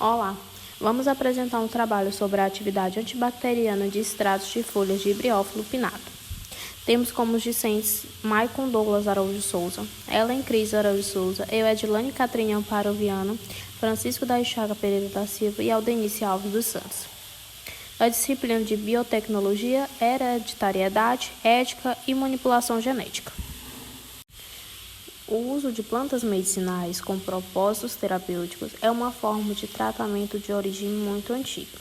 Olá, vamos apresentar um trabalho sobre a atividade antibacteriana de extratos de folhas de briófilo pinnatum. Temos como discentes Maicon Douglas Araújo Souza, Ellen Cris Araújo Souza, Edilane Catrinha Amparo Viana, Francisco da Chaga Pereira da Silva e Aldenice Alves dos Santos. A disciplina de biotecnologia, hereditariedade, ética e manipulação genética. O uso de plantas medicinais com propósitos terapêuticos é uma forma de tratamento de origem muito antiga.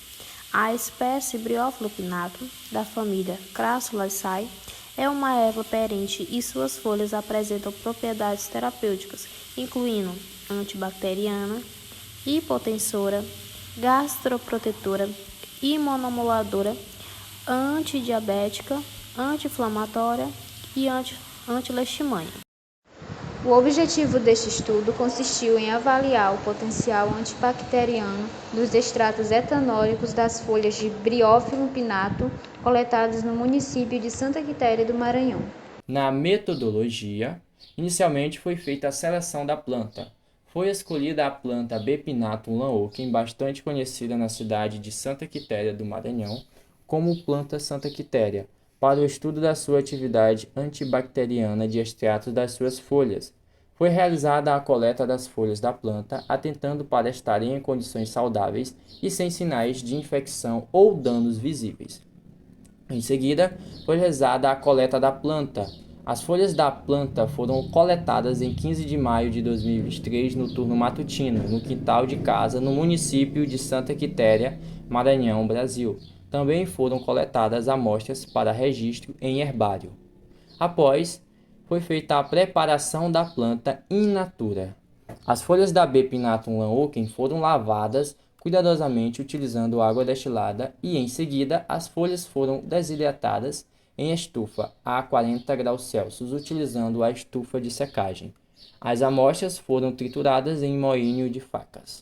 A espécie Bryophyllum pinnatum, da família Crassulaceae, é uma erva perene e suas folhas apresentam propriedades terapêuticas, incluindo antibacteriana, hipotensora, gastroprotetora, imunomoduladora, antidiabética, anti-inflamatória e anti-leishmania. O objetivo deste estudo consistiu em avaliar o potencial antibacteriano dos extratos etanólicos das folhas de Bryophyllum pinnatum coletados no município de Santa Quitéria do Maranhão. Na metodologia, inicialmente foi feita a seleção da planta. Foi escolhida a planta B. pinnatum lanhoken, bastante conhecida na cidade de Santa Quitéria do Maranhão como planta Santa Quitéria, para o estudo da sua atividade antibacteriana de extratos das suas folhas. Foi realizada a coleta das folhas da planta, atentando para estarem em condições saudáveis e sem sinais de infecção ou danos visíveis. Em seguida, foi realizada a coleta da planta. As folhas da planta foram coletadas em 15 de maio de 2023 no turno matutino, no quintal de casa, no município de Santa Quitéria, Maranhão, Brasil. Também foram coletadas amostras para registro em herbário. Após, foi feita a preparação da planta in natura. As folhas da B. pinnatum lanhoken foram lavadas cuidadosamente utilizando água destilada e, em seguida, as folhas foram desidratadas em estufa a 40 graus Celsius, utilizando a estufa de secagem. As amostras foram trituradas em moinho de facas.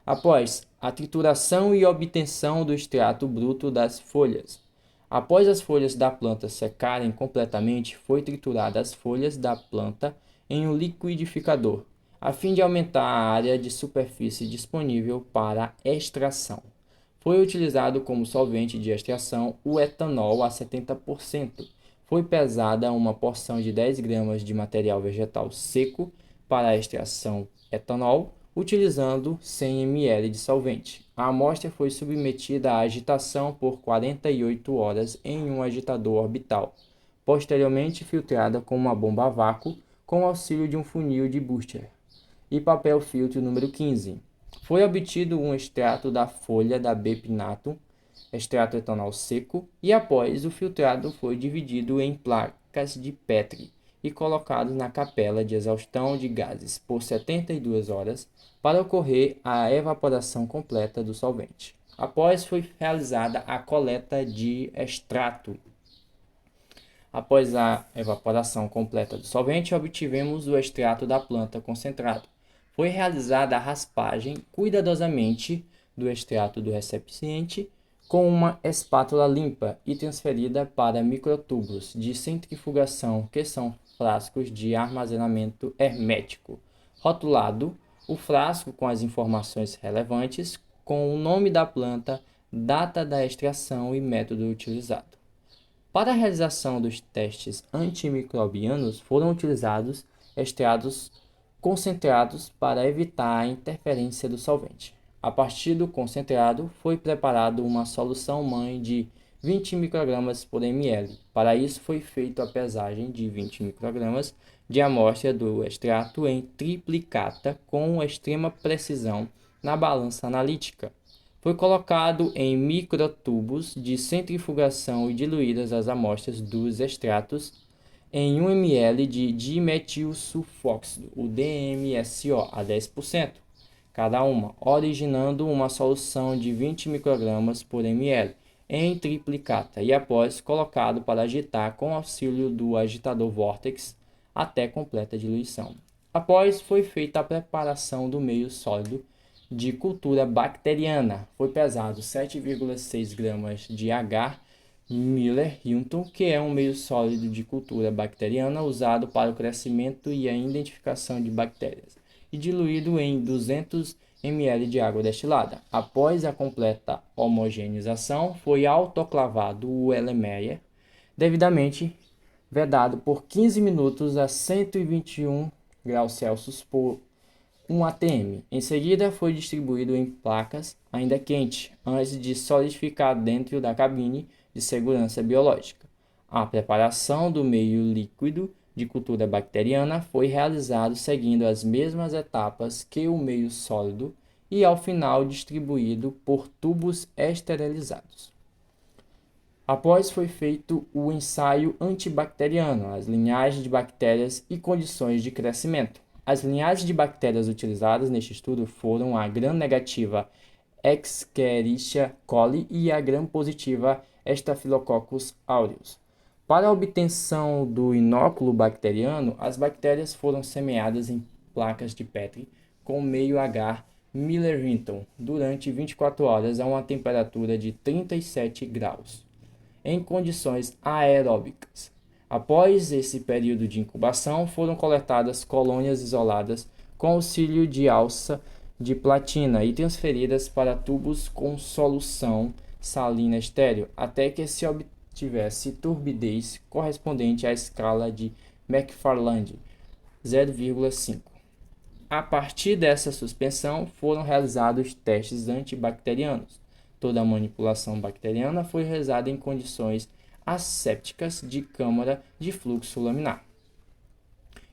Após a trituração e obtenção do extrato bruto das folhas. Após as folhas da planta secarem completamente, foi triturada as folhas da planta em um liquidificador, a fim de aumentar a área de superfície disponível para extração. Foi utilizado como solvente de extração o etanol a 70%. Foi pesada uma porção de 10 gramas de material vegetal seco para a extração etanol, utilizando 100 ml de solvente. A amostra foi submetida à agitação por 48 horas em um agitador orbital, posteriormente filtrada com uma bomba a vácuo com o auxílio de um funil de Bucher e papel filtro número 15. Foi obtido um extrato da folha da B. pinnatum, extrato etanol seco, e após o filtrado foi dividido em placas de Petri e colocado na capela de exaustão de gases por 72 horas para ocorrer a evaporação completa do solvente. Após foi realizada a coleta de extrato. Após a evaporação completa do solvente, obtivemos o extrato da planta concentrado. Foi realizada a raspagem cuidadosamente do extrato do recipiente com uma espátula limpa e transferida para microtubos de centrifugação, que são frascos de armazenamento hermético. Rotulado o frasco com as informações relevantes, com o nome da planta, data da extração e método utilizado. Para a realização dos testes antimicrobianos, foram utilizados extratos concentrados para evitar a interferência do solvente. A partir do concentrado, foi preparado uma solução mãe de 20 microgramas por ml. Para isso, foi feita a pesagem de 20 microgramas de amostra do extrato em triplicata com extrema precisão na balança analítica. Foi colocado em microtubos de centrifugação e diluídas as amostras dos extratos em 1 ml de dimetilsulfóxido, o DMSO, a 10%, cada uma, originando uma solução de 20 microgramas por ml em triplicata e após colocado para agitar com auxílio do agitador Vortex até completa diluição. Após foi feita a preparação do meio sólido de cultura bacteriana. Foi pesado 7,6 gramas de H. Miller-Hilton, que é um meio sólido de cultura bacteriana usado para o crescimento e a identificação de bactérias, e diluído em 200 ml de água destilada. Após a completa homogeneização, foi autoclavado o Erlenmeyer, devidamente vedado por 15 minutos a 121 graus Celsius por 1 atm. Em seguida, foi distribuído em placas ainda quente, antes de solidificar dentro da cabine de segurança biológica. A preparação do meio líquido de cultura bacteriana foi realizado seguindo as mesmas etapas que o meio sólido e, ao final, distribuído por tubos esterilizados. Após foi feito o ensaio antibacteriano, as linhagens de bactérias e condições de crescimento. As linhagens de bactérias utilizadas neste estudo foram a gram-negativa Escherichia coli e a gram-positiva Staphylococcus aureus. Para a obtenção do inóculo bacteriano, as bactérias foram semeadas em placas de Petri com meio agar Miller-Hinton durante 24 horas a uma temperatura de 37 graus, em condições aeróbicas. Após esse período de incubação, foram coletadas colônias isoladas com auxílio de alça de platina e transferidas para tubos com solução salina estéril, até que se tivesse turbidez correspondente à escala de McFarland 0,5. A partir dessa suspensão foram realizados testes antibacterianos. Toda a manipulação bacteriana foi realizada em condições assépticas de câmara de fluxo laminar.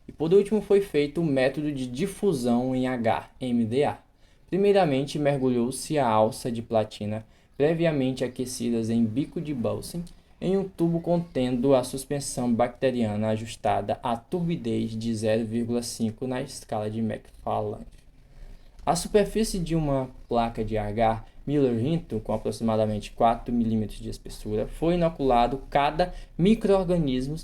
E por último foi feito o método de difusão em agar, MDA. Primeiramente mergulhou-se a alça de platina previamente aquecidas em bico de Bunsen em um tubo contendo a suspensão bacteriana ajustada à turbidez de 0,5 na escala de McFarland. A superfície de uma placa de agar Miller-Hinton, com aproximadamente 4 mm de espessura, foi inoculado cada micro-organismo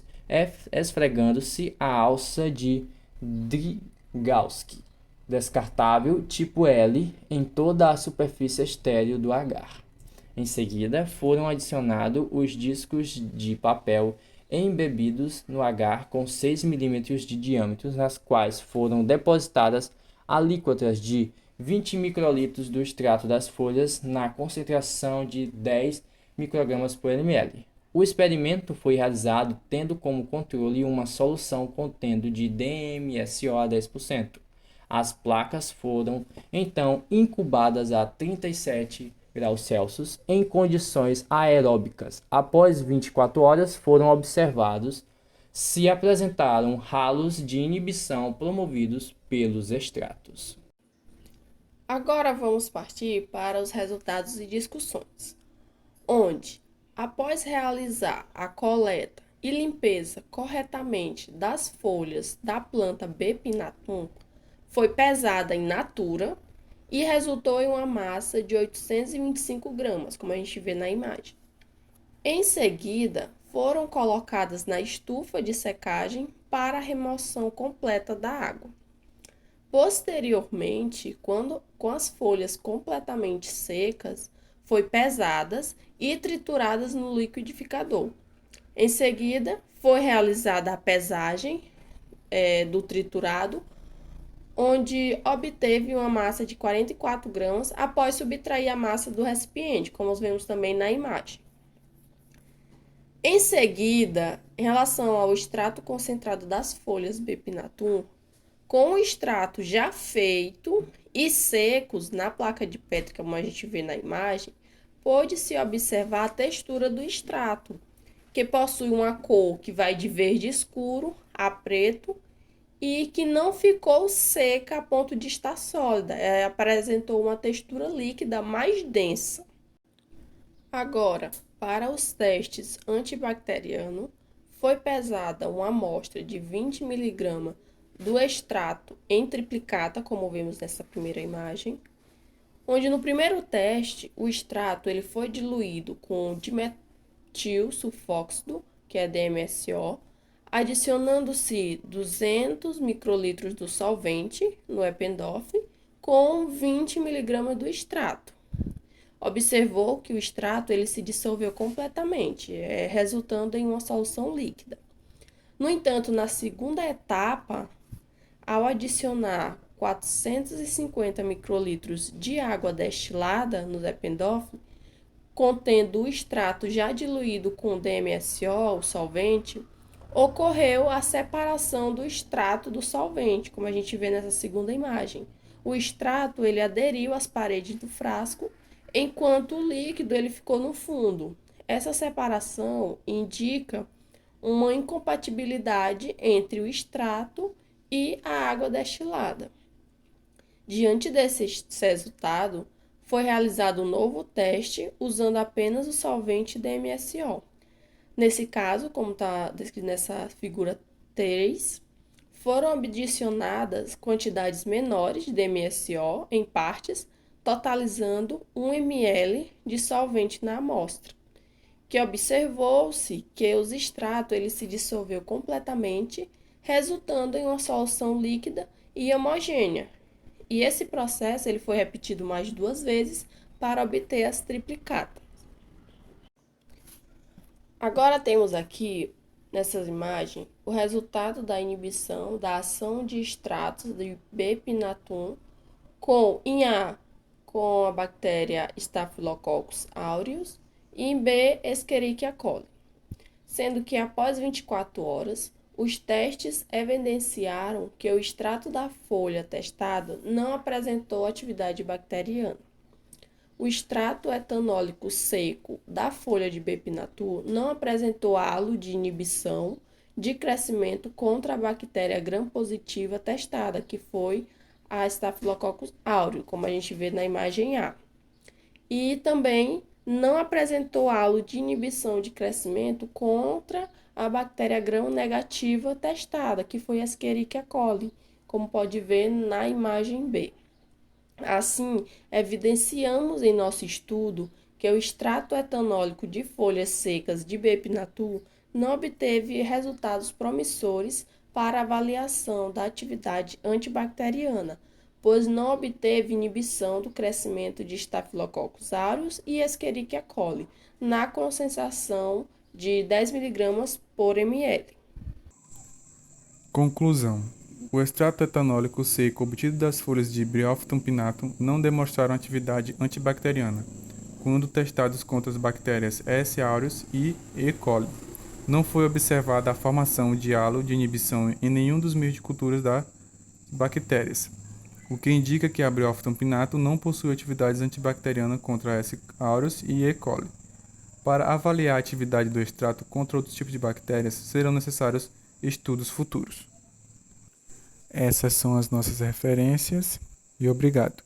esfregando-se a alça de Drygalski, descartável tipo L, em toda a superfície estéril do agar. Em seguida, foram adicionados os discos de papel embebidos no agar com 6 mm de diâmetro, nas quais foram depositadas alíquotas de 20 microlitros do extrato das folhas na concentração de 10 microgramas por ml. O experimento foi realizado tendo como controle uma solução contendo de DMSO a 10%. As placas foram, então, incubadas a 37 graus Celsius em condições aeróbicas. Após 24 horas, foram observados se apresentaram halos de inibição promovidos pelos extratos. Agora vamos partir para os resultados e discussões, onde, após realizar a coleta e limpeza corretamente das folhas da planta Bepinatum, foi pesada in natura e resultou em uma massa de 825 gramas, como a gente vê na imagem. Em seguida, foram colocadas na estufa de secagem para a remoção completa da água. Posteriormente, com as folhas completamente secas, foi pesadas e trituradas no liquidificador. Em seguida, foi realizada a pesagem do triturado, onde obteve uma massa de 44 gramas após subtrair a massa do recipiente, como vemos também na imagem. Em seguida, em relação ao extrato concentrado das folhas Bepinatum, com o extrato já feito e secos na placa de Petri, como a gente vê na imagem, pôde-se observar a textura do extrato, que possui uma cor que vai de verde escuro a preto e que não ficou seca a ponto de estar sólida, apresentou uma textura líquida mais densa. Agora, para os testes antibacterianos, foi pesada uma amostra de 20 mg do extrato em triplicata, como vemos nessa primeira imagem, onde no primeiro teste o extrato ele foi diluído com dimetil sulfóxido, que é DMSO, adicionando-se 200 microlitros do solvente no Eppendorf com 20 mg do extrato. Observou que o extrato ele se dissolveu completamente, resultando em uma solução líquida. No entanto, na segunda etapa, ao adicionar 450 microlitros de água destilada no dependófilo, contendo o extrato já diluído com DMSO, o solvente, ocorreu a separação do extrato do solvente, como a gente vê nessa segunda imagem. O extrato ele aderiu às paredes do frasco, enquanto o líquido ele ficou no fundo. Essa separação indica uma incompatibilidade entre o extrato e a água destilada. Diante desse resultado, foi realizado um novo teste usando apenas o solvente DMSO. Nesse caso, como está descrito nessa figura 3, foram adicionadas quantidades menores de DMSO em partes, totalizando 1 ml de solvente na amostra, que observou-se que os extratos ele se dissolveu completamente, resultando em uma solução líquida e homogênea. E esse processo ele foi repetido mais 2 vezes para obter as triplicatas. Agora temos aqui, nessas imagens, o resultado da inibição da ação de extratos de B-pinatum em A com a bactéria Staphylococcus aureus e em B, Escherichia coli, sendo que após 24 horas, os testes evidenciaram que o extrato da folha testado não apresentou atividade bacteriana. O extrato etanólico seco da folha de B-pinatum não apresentou halo de inibição de crescimento contra a bactéria gram-positiva testada, que foi a Staphylococcus aureus, como a gente vê na imagem A. E também não apresentou halo de inibição de crescimento contra a bactéria gram-negativa testada, que foi a Escherichia coli, como pode ver na imagem B. Assim, evidenciamos em nosso estudo que o extrato etanólico de folhas secas de B-pinatum não obteve resultados promissores para avaliação da atividade antibacteriana, pois não obteve inibição do crescimento de Staphylococcus aureus e Escherichia coli na concentração de 10 mg por ml. Conclusão. O extrato etanólico seco obtido das folhas de Bryophyllum pinatum não demonstraram atividade antibacteriana, quando testados contra as bactérias S. aureus e E. coli. Não foi observada a formação de halo de inibição em nenhum dos meios de cultura das bactérias, o que indica que a Bryophyllum pinatum não possui atividade antibacteriana contra S. aureus e E. coli. Para avaliar a atividade do extrato contra outros tipos de bactérias, serão necessários estudos futuros. Essas são as nossas referências e obrigado.